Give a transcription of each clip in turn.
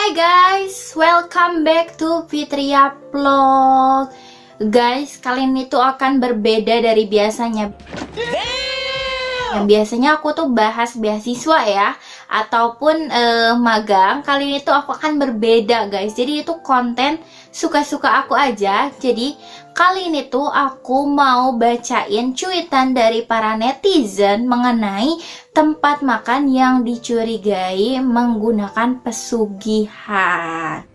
Hai guys, welcome back to Fitria Vlog. Guys, kali ini tuh akan berbeda dari biasanya. Yang biasanya aku tuh bahas beasiswa ya, ataupun magang. Kali ini tuh aku akan berbeda guys. Jadi itu konten suka-suka aku aja. Jadi kali ini tuh aku mau bacain cuitan dari para netizen mengenai tempat makan yang dicurigai menggunakan pesugihan.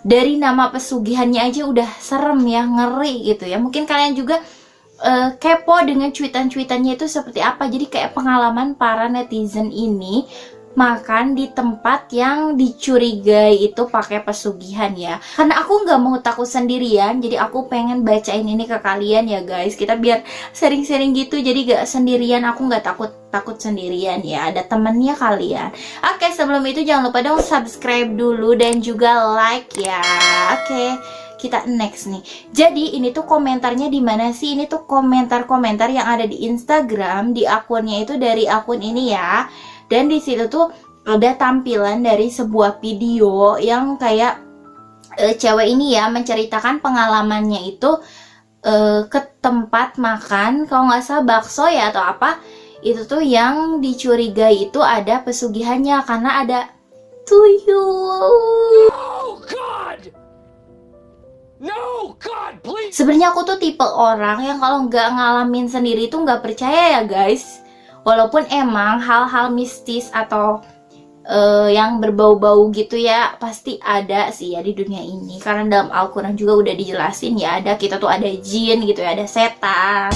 Dari nama pesugihannya aja udah serem ya, ngeri gitu ya. Mungkin kalian juga kepo dengan cuitan-cuitannya itu seperti apa. Jadi kayak pengalaman para netizen ini makan di tempat yang dicurigai itu pakai pesugihan ya. Karena aku nggak mau takut sendirian, jadi aku pengen bacain ini ke kalian ya guys. Kita biar sering-sering gitu, jadi gak sendirian. Aku nggak takut sendirian ya, ada temennya kalian. Oke, sebelum itu jangan lupa dong subscribe dulu dan juga like ya. Oke, kita next nih. Jadi ini tuh komentarnya di mana sih? Ini tuh komentar-komentar yang ada di Instagram, di akunnya itu dari akun ini ya. Dan di situ tuh ada tampilan dari sebuah video yang kayak cewek ini ya menceritakan pengalamannya itu ke tempat makan, kalau nggak salah bakso ya atau apa. Itu tuh yang dicurigai itu ada pesugihannya karena ada tuyul. No, God, please. Sebenarnya aku tuh tipe orang yang kalau nggak ngalamin sendiri tuh nggak percaya ya guys. Walaupun emang hal-hal mistis atau yang berbau-bau gitu ya pasti ada sih ya di dunia ini. Karena dalam Al-Quran juga udah dijelasin ya, ada kita tuh ada jin gitu ya, ada setan.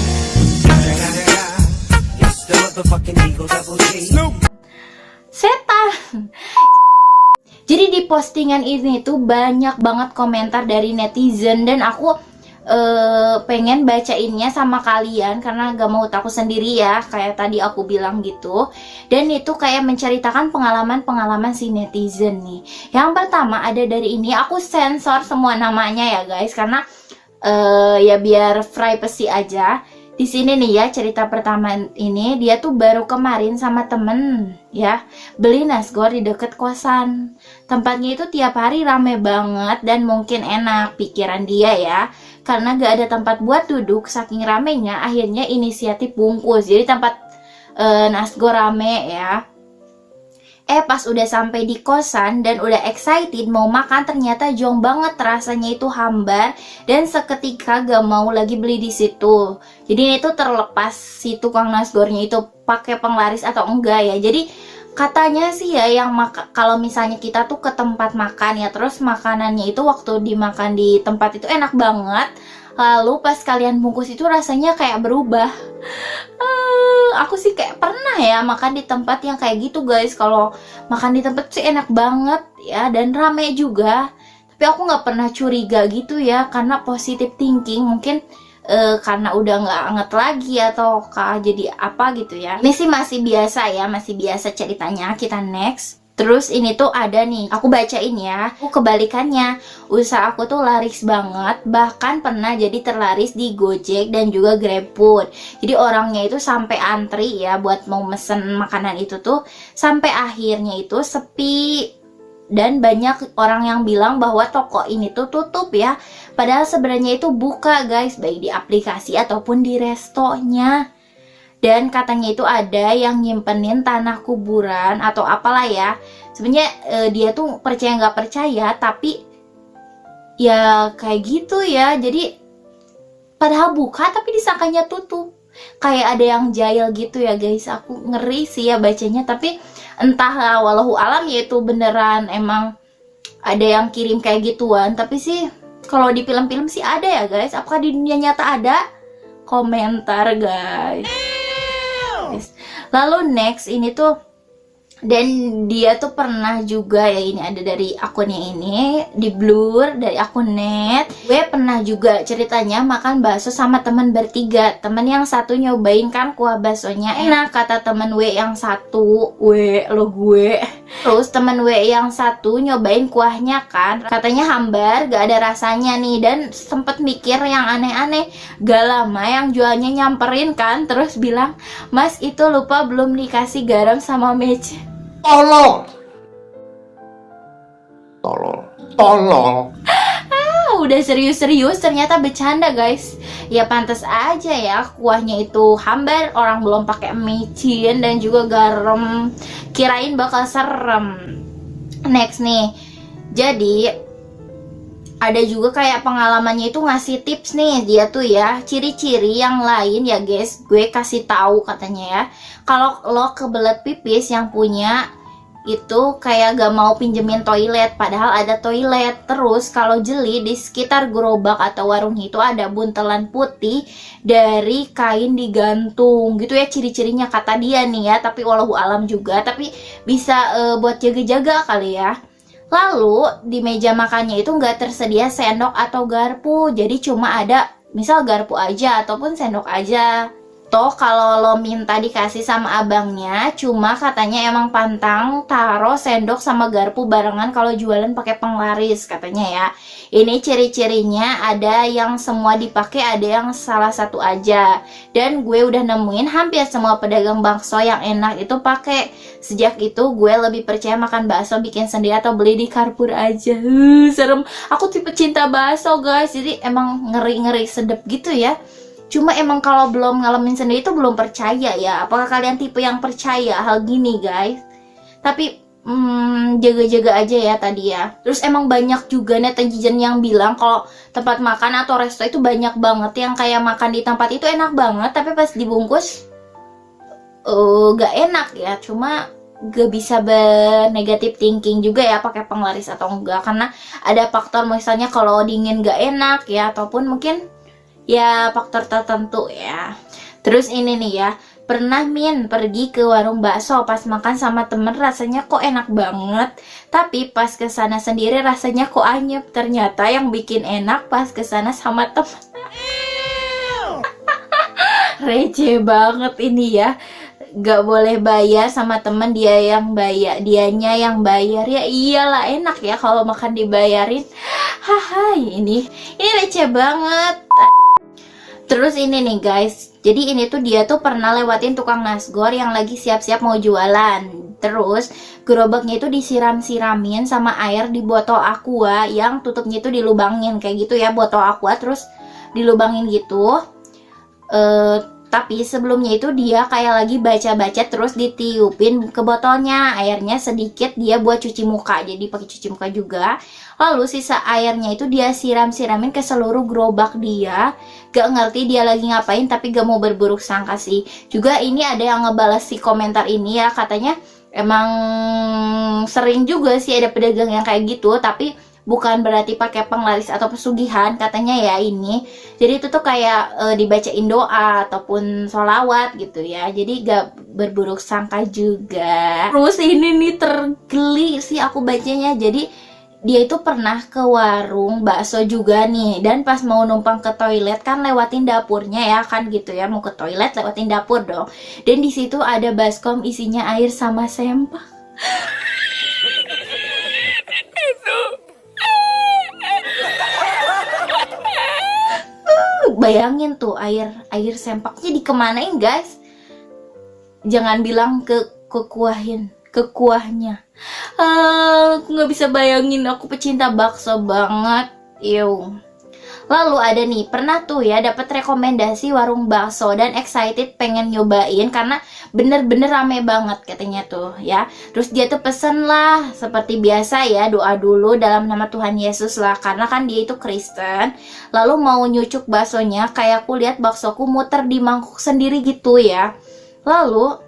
Setan. Jadi di postingan ini tuh banyak banget komentar dari netizen dan aku pengen bacainnya sama kalian karena gak mau takut sendiri ya, kayak tadi aku bilang gitu. Dan itu kayak menceritakan pengalaman si netizen nih. Yang pertama ada dari ini, aku sensor semua namanya ya guys karena ya biar privacy aja. Di sini nih ya cerita pertama ini, dia tuh baru kemarin sama temen ya beli nasgor di deket kosan. Tempatnya itu tiap hari rame banget dan mungkin enak pikiran dia ya, karena gak ada tempat buat duduk saking ramenya. Akhirnya inisiatif bungkus, jadi tempat nasgor rame ya. Pas udah sampai di kosan dan udah excited mau makan, ternyata jong banget rasanya itu hambar dan seketika gak mau lagi beli di situ. Jadi ini tuh terlepas si tukang nasgornya itu pakai penglaris atau enggak ya. Jadi katanya sih ya yang kalau misalnya kita tuh ke tempat makan ya, terus makanannya itu waktu dimakan di tempat itu enak banget, lalu pas kalian bungkus itu rasanya kayak berubah. Aku sih kayak pernah ya makan di tempat yang kayak gitu guys. Kalau makan di tempat sih enak banget ya dan rame juga, tapi aku nggak pernah curiga gitu ya karena positive thinking. Mungkin karena udah nggak anget lagi atau jadi apa gitu ya. Ini sih masih biasa ya, masih biasa ceritanya. Kita next. Terus ini tuh ada nih, aku bacain ya. Aku kebalikannya, usaha aku tuh laris banget, bahkan pernah jadi terlaris di Gojek dan juga GrabFood. Jadi orangnya itu sampai antri ya buat mau mesen makanan itu tuh, sampai akhirnya itu sepi. Dan banyak orang yang bilang bahwa toko ini tuh tutup ya, padahal sebenarnya itu buka guys, baik di aplikasi ataupun di restonya. Dan katanya itu ada yang nyimpenin tanah kuburan atau apalah ya. Sebenarnya dia tuh percaya nggak percaya, tapi ya kayak gitu ya. Jadi padahal buka tapi disangkanya tutup. Kayak ada yang jahil gitu ya guys. Aku ngeri sih ya bacanya, tapi entahlah, walau alam ya itu beneran emang ada yang kirim kayak gituan. Tapi sih kalau di film-film sih ada ya guys. Apakah di dunia nyata ada? Komentar guys. Lalu next ini tuh, dan dia tuh pernah juga ya, ini ada dari akunnya ini, di blur dari akun net. Gue pernah juga ceritanya makan bakso sama temen bertiga. Temen yang satu nyobain kan kuah baksonya enak, kata temen W yang satu, gue. Terus temen W yang satu nyobain kuahnya kan, katanya hambar, gak ada rasanya nih. Dan sempet mikir yang aneh-aneh. Gak lama yang jualnya nyamperin kan, terus bilang, "Mas itu lupa belum dikasih garam sama mecin." Tolong. Tolong. Udah serius-serius ternyata bercanda guys. Ya pantas aja ya kuahnya itu hambar, orang belum pakai micin dan juga garam, kirain bakal serem. Next nih, jadi ada juga kayak pengalamannya itu ngasih tips nih dia tuh ya, ciri-ciri yang lain ya guys, gue kasih tahu katanya ya. Kalau lo kebelet pipis yang punya itu kayak gak mau pinjemin toilet padahal ada toilet. Terus kalau jeli di sekitar gerobak atau warung itu ada buntelan putih dari kain digantung gitu ya, ciri-cirinya kata dia nih ya, tapi walau alam juga, tapi bisa buat jaga-jaga kali ya. Lalu di meja makannya itu nggak tersedia sendok atau garpu, jadi cuma ada misal garpu aja ataupun sendok aja. Toh kalau lo minta dikasih sama abangnya, cuma katanya emang pantang taruh sendok sama garpu barengan kalau jualan pakai penglaris katanya ya. Ini ciri-cirinya ada yang semua dipakai, ada yang salah satu aja. Dan gue udah nemuin hampir semua pedagang bakso yang enak itu pakai. Sejak itu gue lebih percaya makan bakso bikin sendiri atau beli di Carrefour aja. Serem. Aku tipe cinta bakso guys, jadi emang ngeri-ngeri sedep gitu ya. Cuma emang kalau belum ngalamin sendiri itu belum percaya ya. Apakah kalian tipe yang percaya hal gini guys? Tapi jaga-jaga aja ya tadi ya. Terus emang banyak juga netizen yang bilang kalau tempat makan atau resto itu banyak banget yang kayak makan di tempat itu enak banget, tapi pas dibungkus gak enak ya. Cuma gak bisa bernegatif thinking juga ya pakai penglaris atau enggak, karena ada faktor misalnya kalau dingin gak enak ya, ataupun mungkin ya faktor tertentu ya. Terus ini nih ya, pernah pergi ke warung bakso, pas makan sama temen rasanya kok enak banget, tapi pas kesana sendiri rasanya kok anyep. Ternyata yang bikin enak pas kesana sama temen. Receh banget ini ya. Gak boleh bayar sama temen, dia yang bayar, dianya yang bayar. Ya iyalah enak ya kalau makan dibayarin. Haha, ini receh banget. Terus ini nih guys, jadi ini tuh dia tuh pernah lewatin tukang nasgor yang lagi siap-siap mau jualan. Terus gerobaknya itu disiram-siramin sama air di botol aqua yang tutupnya itu dilubangin kayak gitu ya, botol aqua terus dilubangin gitu. Tapi sebelumnya itu dia kayak lagi baca-baca terus ditiupin ke botolnya, airnya sedikit dia buat cuci muka, jadi pakai cuci muka juga. Lalu sisa airnya itu dia siram-siramin ke seluruh gerobak dia. Gak ngerti dia lagi ngapain, tapi gak mau berburuk sangka sih. Juga ini ada yang ngebales si komentar ini ya, katanya emang sering juga sih ada pedagang yang kayak gitu, tapi bukan berarti pakai penglaris atau pesugihan katanya ya ini. Jadi itu tuh kayak dibacain doa ataupun sholawat gitu ya, jadi gak berburuk sangka juga. Terus ini nih tergeli sih aku bacanya. Jadi dia itu pernah ke warung bakso juga nih, dan pas mau numpang ke toilet kan lewatin dapurnya ya kan gitu ya, mau ke toilet lewatin dapur dong. Dan di situ ada baskom isinya air sama sempak. Bayangin tuh air sempaknya dikemanain guys. Jangan bilang ke kuahnya. Aku nggak bisa bayangin, aku pecinta bakso banget. Lalu ada nih, pernah tuh ya dapat rekomendasi warung bakso dan excited pengen nyobain karena bener-bener rame banget katanya tuh ya. Terus dia tuh pesen lah seperti biasa ya, doa dulu dalam nama Tuhan Yesus lah, karena kan dia itu Kristen. Lalu mau nyucuk baksonya, kayak aku lihat baksoku muter di mangkuk sendiri gitu ya. Lalu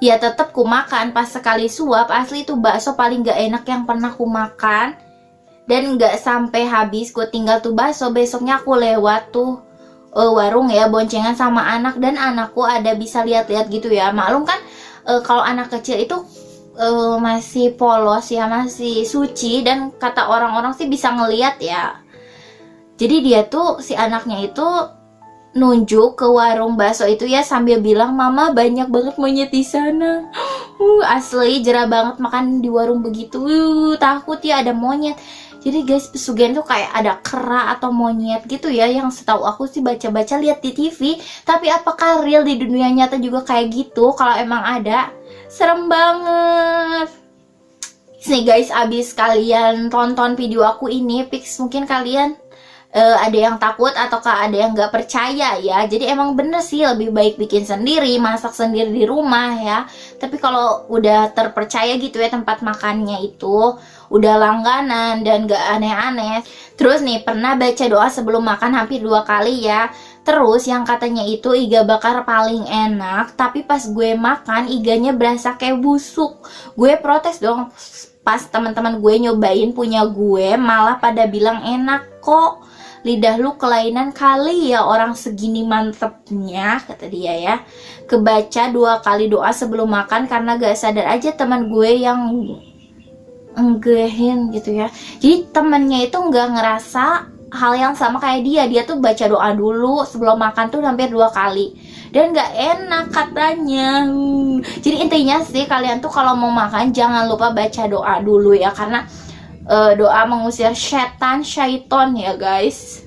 ya tetep ku makan, pas sekali suap asli itu bakso paling gak enak yang pernah ku makan. Dan gak sampai habis ku tinggal tuh bakso, besoknya aku lewat tuh warung ya boncengan sama anak, dan anakku ada bisa lihat-lihat gitu ya. Maklum kan kalau anak kecil itu masih polos ya, masih suci, dan kata orang-orang sih bisa ngelihat ya. Jadi dia tuh si anaknya itu nunjuk ke warung bakso itu ya sambil bilang, "Mama, banyak banget monyet di sana." Asli jerah banget makan di warung begitu. Takut ya ada monyet. Jadi guys, pesugihan tuh kayak ada kera atau monyet gitu ya, yang setahu aku sih baca-baca lihat di TV. Tapi apakah real di dunia nyata juga kayak gitu? Kalau emang ada, serem banget. nih guys, abis kalian tonton video aku ini, fix mungkin kalian ada yang takut ataukah ada yang nggak percaya ya. Jadi emang bener sih lebih baik bikin sendiri, masak sendiri di rumah ya. Tapi kalau udah terpercaya gitu ya tempat makannya itu udah langganan dan nggak aneh-aneh. Terus nih pernah baca doa sebelum makan hampir 2 kali ya. Terus yang katanya itu iga bakar paling enak, tapi pas gue makan iganya berasa kayak busuk. Gue protes dong, pas teman-teman gue nyobain punya gue malah pada bilang enak kok. Lidah lu kelainan kali ya, orang segini mantepnya, kata dia ya. Kebaca 2 kali doa sebelum makan karena gak sadar aja teman gue yang enggehin gitu ya. Jadi temennya itu nggak ngerasa hal yang sama kayak dia tuh baca doa dulu sebelum makan tuh hampir 2 kali dan nggak enak katanya. Jadi intinya sih kalian tuh kalau mau makan jangan lupa baca doa dulu ya, karena doa mengusir syaiton ya guys.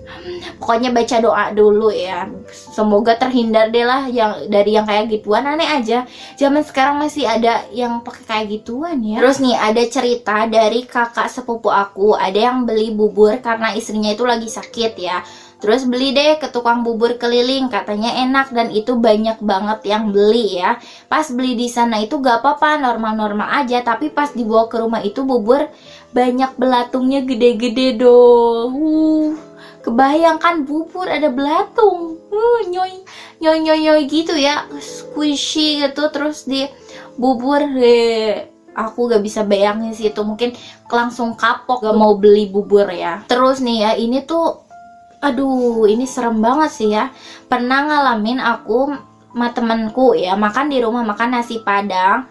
Pokoknya baca doa dulu ya. Semoga terhindar deh lah dari yang kayak gituan. Aneh aja, zaman sekarang masih ada yang pakai kayak gituan ya. Terus nih ada cerita dari kakak sepupu aku. Ada yang beli bubur karena istrinya itu lagi sakit ya. Terus beli deh ke tukang bubur keliling, katanya enak dan itu banyak banget yang beli ya. Pas beli di sana itu gak apa-apa, normal-normal aja, tapi pas dibawa ke rumah itu bubur banyak belatungnya gede-gede dong. Kebayangkan bubur ada belatung, nyoy gitu ya, squishy gitu, terus di bubur aku gak bisa bayangin sih itu, mungkin langsung kapok gak mau beli bubur ya. Terus nih ya, ini tuh aduh, ini serem banget sih ya. Pernah ngalamin aku sama temenku ya, makan di rumah, makan nasi padang.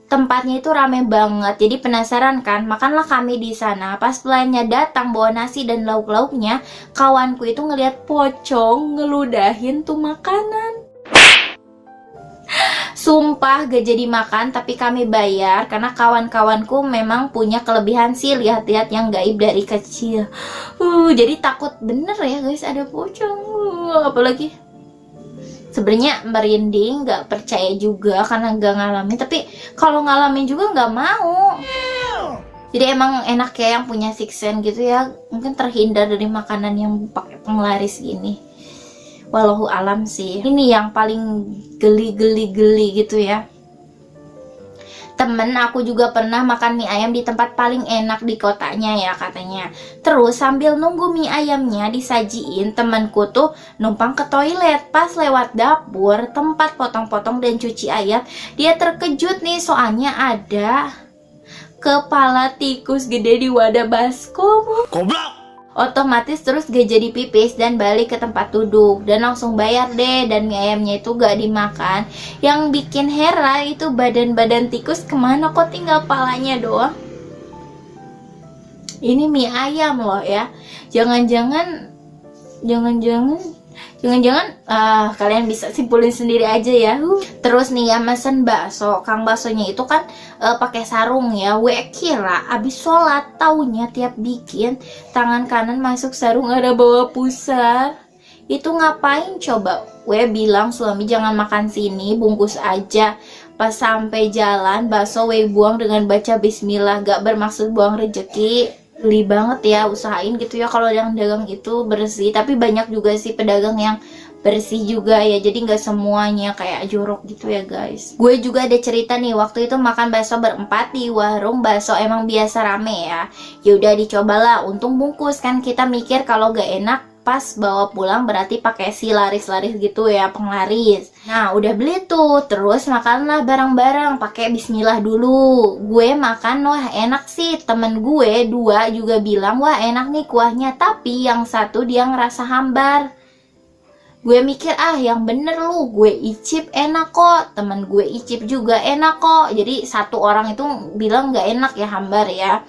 Tempatnya itu rame banget, jadi penasaran kan, makanlah kami di sana. Pas pelayannya datang bawa nasi dan lauk-lauknya, kawanku itu ngelihat pocong ngeludahin tuh makanan. Sumpah gak jadi makan, tapi kami bayar karena kawan-kawanku memang punya kelebihan sih lihat-lihat yang gaib dari kecil. Jadi takut bener ya guys ada pocong. Apalagi sebenarnya merinding, gak percaya juga karena gak ngalamin. Tapi kalau ngalamin juga gak mau. Jadi emang enak ya yang punya sixth sense gitu ya, mungkin terhindar dari makanan yang pakai penglaris gini. Wallahu alam sih. Ini yang paling geli gitu ya. Temen aku juga pernah makan mie ayam di tempat paling enak di kotanya ya katanya. Terus sambil nunggu mie ayamnya disajiin, temenku tuh numpang ke toilet. Pas lewat dapur tempat potong-potong dan cuci ayam, dia terkejut nih soalnya ada kepala tikus gede di wadah baskom. Goblok! Otomatis terus gak jadi pipis dan balik ke tempat duduk dan langsung bayar deh, dan mie ayamnya itu gak dimakan. Yang bikin heran itu badan-badan tikus kemana, kok tinggal palanya doang. Ini mie ayam loh ya. Jangan-jangan kalian bisa simpulin sendiri aja ya. Terus nih ya, mesen bakso. Kang baksonya itu kan pakai sarung ya. Gue kira abis sholat, taunya tiap bikin tangan kanan masuk sarung ada bawa pusar. Itu ngapain coba? Gue bilang suami jangan makan sini, bungkus aja. Pas sampai jalan bakso gue buang dengan baca bismillah, gak bermaksud buang rejeki. Geli banget ya, usahain gitu ya kalau yang dagang itu bersih. Tapi banyak juga sih pedagang yang bersih juga ya, jadi nggak semuanya kayak jorok gitu ya guys. Gue juga ada cerita nih, waktu itu makan bakso berempat di warung bakso emang biasa rame ya. Yaudah dicobalah, untung bungkus kan, kita mikir kalau gak enak pas bawa pulang berarti pakai si laris-laris gitu ya, penglaris. Nah udah beli tuh, terus makanlah bareng-bareng pakai bismillah dulu. Gue makan, wah enak sih. Temen gue 2 juga bilang wah enak nih kuahnya, tapi yang satu dia ngerasa hambar. Gue mikir yang bener lu, gue icip enak kok, temen gue icip juga enak kok. Jadi satu orang itu bilang gak enak ya, hambar ya.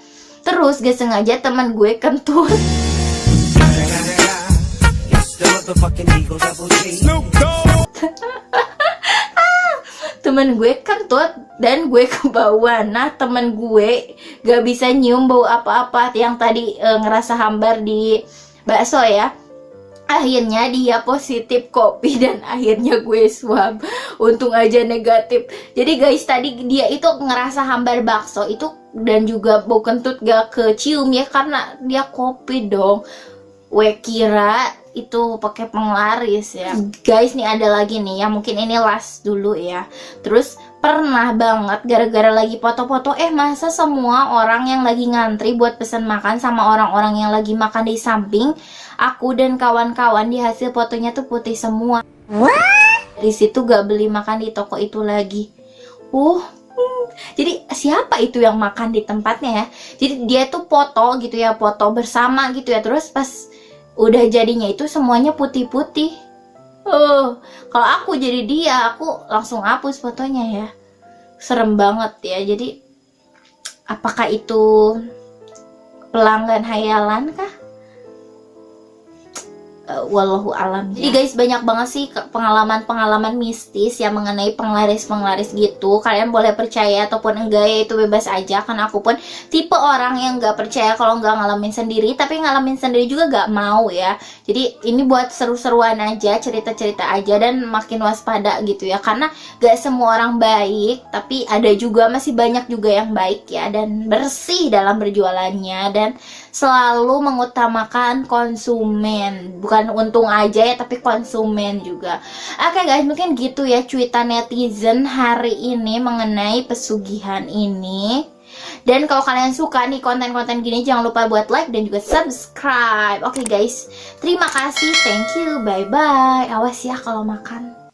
Terus gak sengaja temen gue kentut. Temen gue kentut dan gue kebauan. Nah temen gue gak bisa nyium bau apa-apa yang tadi ngerasa hambar di bakso ya. Akhirnya dia positif kopi dan akhirnya gue swab. Untung aja negatif. Jadi guys, tadi dia itu ngerasa hambar bakso itu dan juga bau kentut gak kecium ya karena dia kopi dong. Gue kira itu pakai penglaris ya. Guys, nih ada lagi nih ya, mungkin ini last dulu ya. Terus pernah banget gara-gara lagi foto-foto, masa semua orang yang lagi ngantri buat pesan makan sama orang-orang yang lagi makan di samping aku dan kawan-kawan di hasil fotonya tuh putih semua. Dari situ gak beli makan di toko itu lagi. Jadi siapa itu yang makan di tempatnya ya? Jadi dia tuh foto gitu ya, foto bersama gitu ya. Terus pas udah jadinya itu semuanya putih-putih. Kalau aku jadi dia, aku langsung hapus fotonya ya. Serem banget ya. Jadi apakah itu pelanggan hayalan kah? Wallahu alam. Jadi guys, banyak banget sih pengalaman-pengalaman mistis yang mengenai penglaris-penglaris gitu. Kalian boleh percaya ataupun enggak ya, itu bebas aja. Karena aku pun tipe orang yang nggak percaya kalau nggak ngalamin sendiri, tapi ngalamin sendiri juga nggak mau ya. Jadi ini buat seru-seruan aja, cerita-cerita aja, dan makin waspada gitu ya. Karena nggak semua orang baik, tapi ada juga, masih banyak juga yang baik ya, dan bersih dalam berjualannya, dan selalu mengutamakan konsumen, bukan untung aja ya, tapi konsumen juga. Oke guys, mungkin gitu ya cuitan netizen hari ini mengenai pesugihan ini. Dan kalau kalian suka nih konten-konten gini, jangan lupa buat like dan juga subscribe. Oke guys, terima kasih, thank you, bye bye. Awas ya kalau makan.